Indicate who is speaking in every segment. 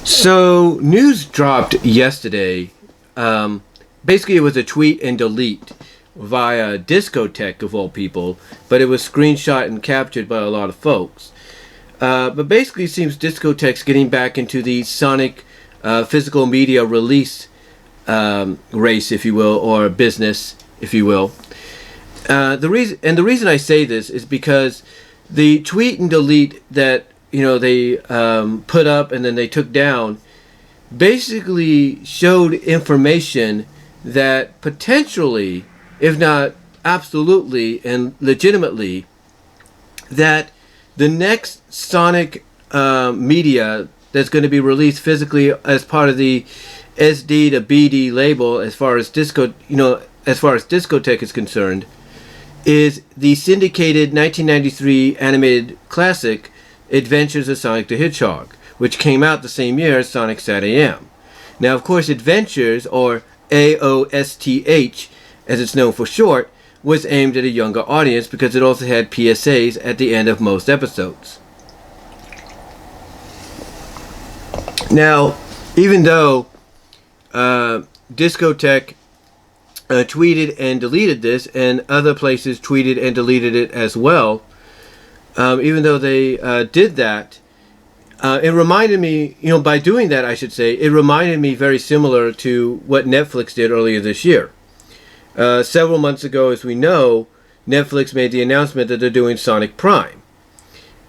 Speaker 1: So, news dropped yesterday. Basically, it was a tweet and delete via DiscoTek, of all people, but it was screenshot and captured by a lot of folks. But basically, it seems DiscoTek's getting back into the Sonic physical media release race, if you will, or business, if you will. The reason I say this is because the tweet and delete that they put up and then they took down basically showed information that potentially, if not absolutely and legitimately, that the next Sonic media that's going to be released physically as part of the SD to BD label, as far as DiscoTek is concerned, is the syndicated 1993 animated classic Adventures of Sonic the Hedgehog, which came out the same year as Sonic SatAM. Now, of course, Adventures, or AOSTH, as it's known for short, was aimed at a younger audience because it also had PSAs at the end of most episodes. Now, even though DiscoTek tweeted and deleted this, and other places tweeted and deleted it as well, even though they did that, it reminded me, by doing that, I should say, it reminded me very similar to what Netflix did earlier this year. Several months ago, as we know, Netflix made the announcement that they're doing Sonic Prime.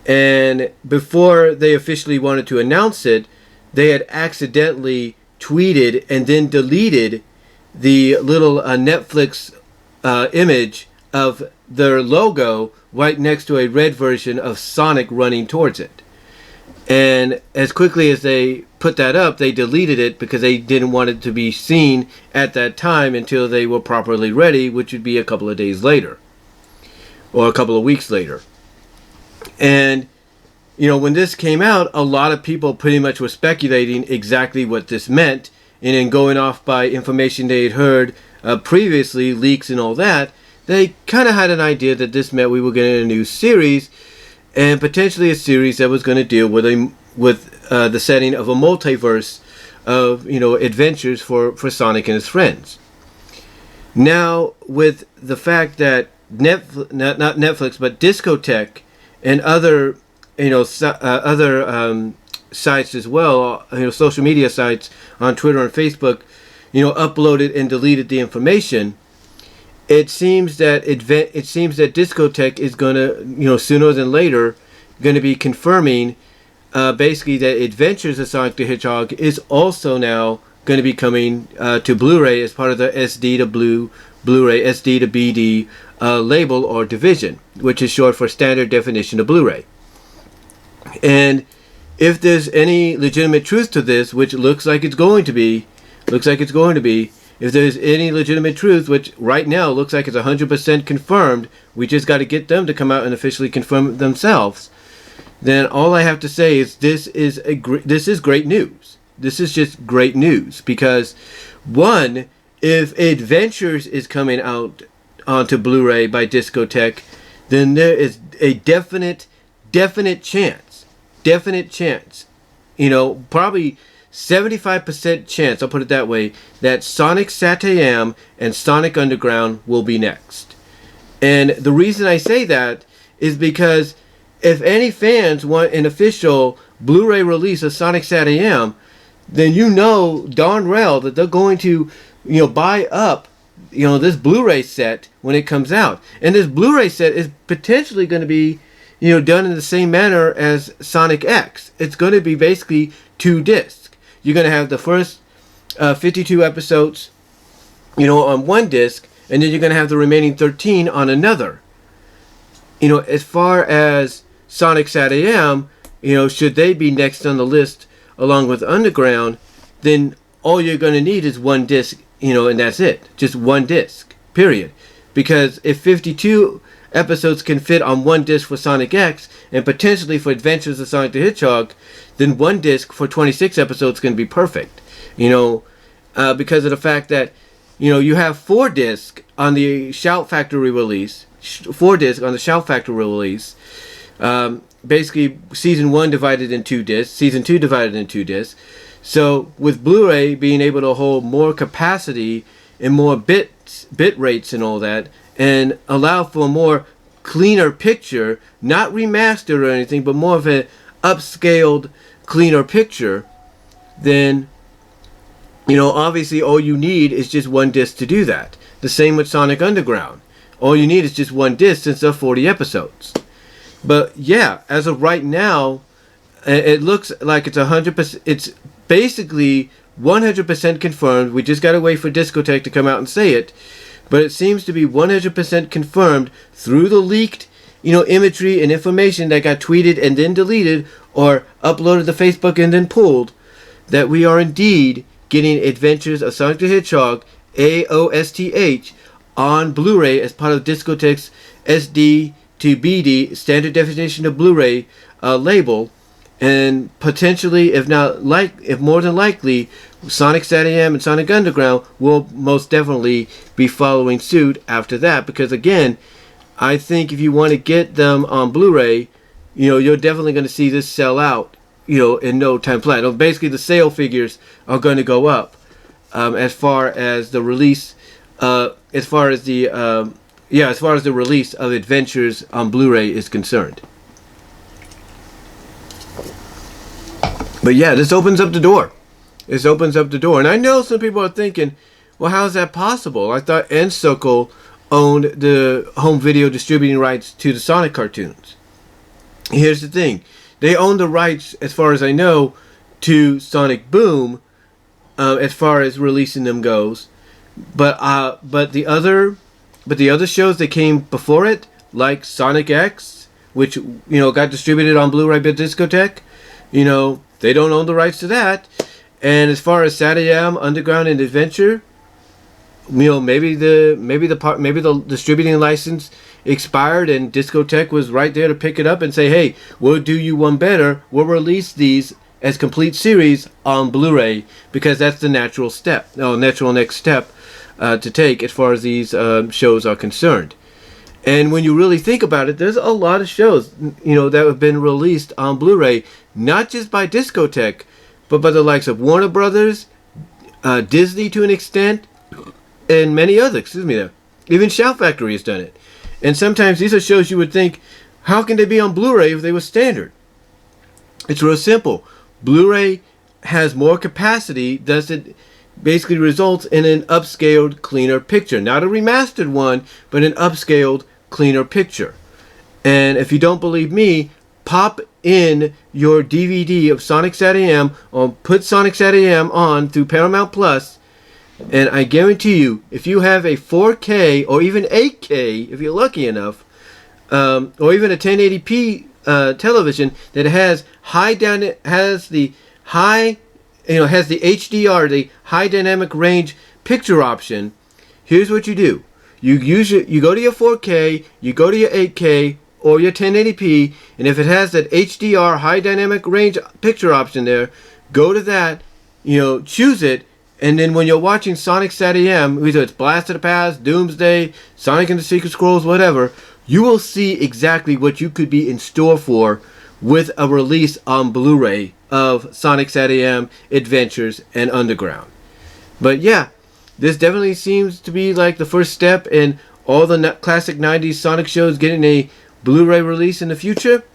Speaker 1: And before they officially wanted to announce it, they had accidentally tweeted and then deleted the little Netflix image of their logo right next to a red version of Sonic running towards it. And as quickly as they put that up, they deleted it because they didn't want it to be seen at that time until they were properly ready, which would be a couple of days later or a couple of weeks later. And when this came out, a lot of people pretty much were speculating exactly what this meant, and then going off by information they had heard previously, leaks and all that, they kind of had an idea that this meant we were getting a new series, and potentially a series that was going to deal with the setting of a multiverse of adventures for Sonic and his friends. Now, with the fact that not Netflix, but DiscoTek and other sites as well, social media sites on Twitter and Facebook, uploaded and deleted the information, it seems that DiscoTek is going to, sooner than later, going to be confirming basically that Adventures of Sonic the Hedgehog is also now going to be coming to Blu-ray as part of the SD to Blu-ray, SD to BD label or division, which is short for Standard Definition of Blu-ray. And if there's any legitimate truth to this, which looks like it's going to be, if there's any legitimate truth, which right now looks like it's 100% confirmed, we just got to get them to come out and officially confirm it themselves, then all I have to say is this is great news. This is just great news because, one, if Adventures is coming out onto Blu-ray by DiscoTek, then there is a definite chance, probably 75% chance, I'll put it that way, that Sonic SatAM and Sonic Underground will be next. And the reason I say that is because if any fans want an official Blu-ray release of Sonic SatAM, then darn well that they're going to, buy up, this Blu-ray set when it comes out. And this Blu-ray set is potentially going to be, done in the same manner as Sonic X. It's going to be basically 2 discs. You're going to have the first 52 episodes, on one disc, and then you're going to have the remaining 13 on another. As far as Sonic SatAM, should they be next on the list along with Underground, then all you're going to need is 1 disc, and that's it. Just 1 disc, period. Because if 52 episodes can fit on 1 disc for Sonic X and potentially for Adventures of Sonic the Hedgehog, then 1 disc for 26 episodes can be perfect. Because of the fact that you have 4 discs on the Shout Factory release, 4 discs on the Shout Factory release, basically season 1 divided in 2 discs, season 2 divided in 2 discs. So with Blu-ray being able to hold more capacity and more bit rates and all that, and allow for a more cleaner picture, not remastered or anything, but more of an upscaled, cleaner picture, then, you know, obviously all you need is just 1 disc to do that. The same with Sonic Underground. All you need is just 1 disc since there are 40 episodes. But yeah, as of right now, it looks like it's 100%. It's basically 100% confirmed. We just gotta wait for DiscoTek to come out and say it. But it seems to be 100% confirmed through the leaked, you know, imagery and information that got tweeted and then deleted or uploaded to Facebook and then pulled, that we are indeed getting Adventures of Sonic the Hedgehog AOSTH on Blu-ray as part of DiscoTek's SD to BD standard definition of Blu-ray label, and potentially, if more than likely, Sonic SatAM and Sonic Underground will most definitely be following suit after that. Because again, I think if you want to get them on Blu-ray, you know, you're definitely going to see this sell out, you know, in no time flat. Basically, the sale figures are going to go up as far as the release, as far as the release of Adventures on Blu-ray is concerned. But yeah, this opens up the door. This opens up the door. And I know some people are thinking, well, how is that possible? I thought N-Circle owned the home video distributing rights to the Sonic cartoons. Here's the thing. They own the rights, as far as I know, to Sonic Boom, as far as releasing them goes. But the other shows that came before it, like Sonic X, which, you know, got distributed on Blu-ray by DiscoTek, you know, they don't own the rights to that. And as far as SatAM, Underground, and Adventure, you know, maybe the distributing license expired and DiscoTek was right there to pick it up and say, hey, we'll do you one better. We'll release these as complete series on Blu-ray, because that's the natural next step to take as far as these shows are concerned. And when you really think about it, there's a lot of shows, you know, that have been released on Blu-ray, not just by DiscoTek, but by the likes of Warner Brothers, Disney to an extent, and many others. Even Shout Factory has done it. And sometimes these are shows you would think, how can they be on Blu-ray if they were standard? It's real simple. Blu-ray has more capacity, thus it basically results in an upscaled, cleaner picture. Not a remastered one, but an upscaled, cleaner picture. And if you don't believe me, pop in your DVD of Sonic SatAM, or put Sonic SatAM on through Paramount Plus, and I guarantee you, if you have a 4K or even 8K, if you're lucky enough, or even a 1080p television that has the HDR, the high dynamic range picture option, here's what you do. You go to your 4K, you go to your 8K or your 1080p, and if it has that HDR high dynamic range picture option there, go to that, you know, choose it, and then when you're watching Sonic SatAM, either it's Blast of the Past, Doomsday, Sonic and the Secret Scrolls, whatever, you will see exactly what you could be in store for with a release on Blu-ray of Sonic SatAM, Adventures, and Underground. But yeah, this definitely seems to be like the first step in all the classic 90s Sonic shows getting a Blu-ray release in the future.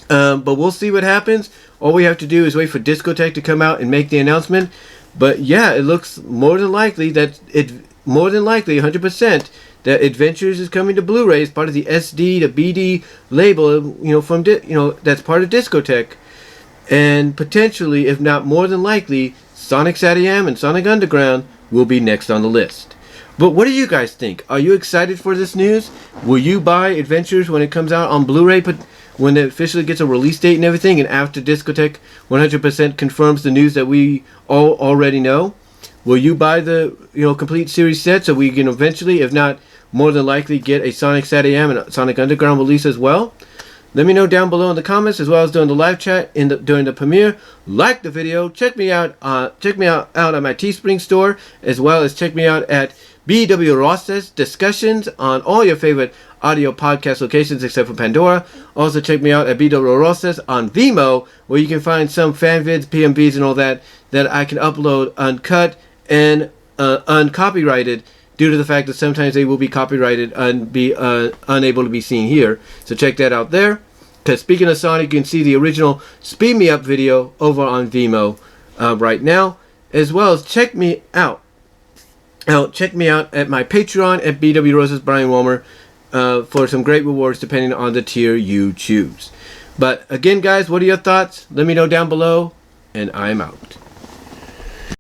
Speaker 1: But we'll see what happens. All we have to do is wait for DiscoTek to come out and make the announcement. But yeah, it looks more than likely 100%, that Adventures is coming to Blu-ray as part of the SD to BD label, you know, that's part of DiscoTek. And potentially, if not more than likely, Sonic SatAM and Sonic Underground will be next on the list. But what do you guys think? Are you excited for this news? Will you buy Adventures when it comes out on Blu-ray, when it officially gets a release date and everything, and after DiscoTek 100% confirms the news that we all already know? Will you buy the complete series set so we can eventually, if not more than likely, get a Sonic SatAM and Sonic Underground release as well? Let me know down below in the comments, as well as during the live chat during the premiere. Like the video. Check me out at my Teespring store, as well as check me out at BW Ross's discussions on all your favorite audio podcast locations except for Pandora. Also check me out at BW Rosas on Vimeo, where you can find some fan vids, PMVs, and all that I can upload uncut and uncopyrighted, due to the fact that sometimes they will be copyrighted and be unable to be seen here. So check that out there. Because speaking of Sonic, you can see the original Speed Me Up video over on Vimeo right now, as well as check me out. Check me out at my Patreon at BW Roses Brian Walmer for some great rewards depending on the tier you choose. But again, guys, what are your thoughts? Let me know down below, and I'm out.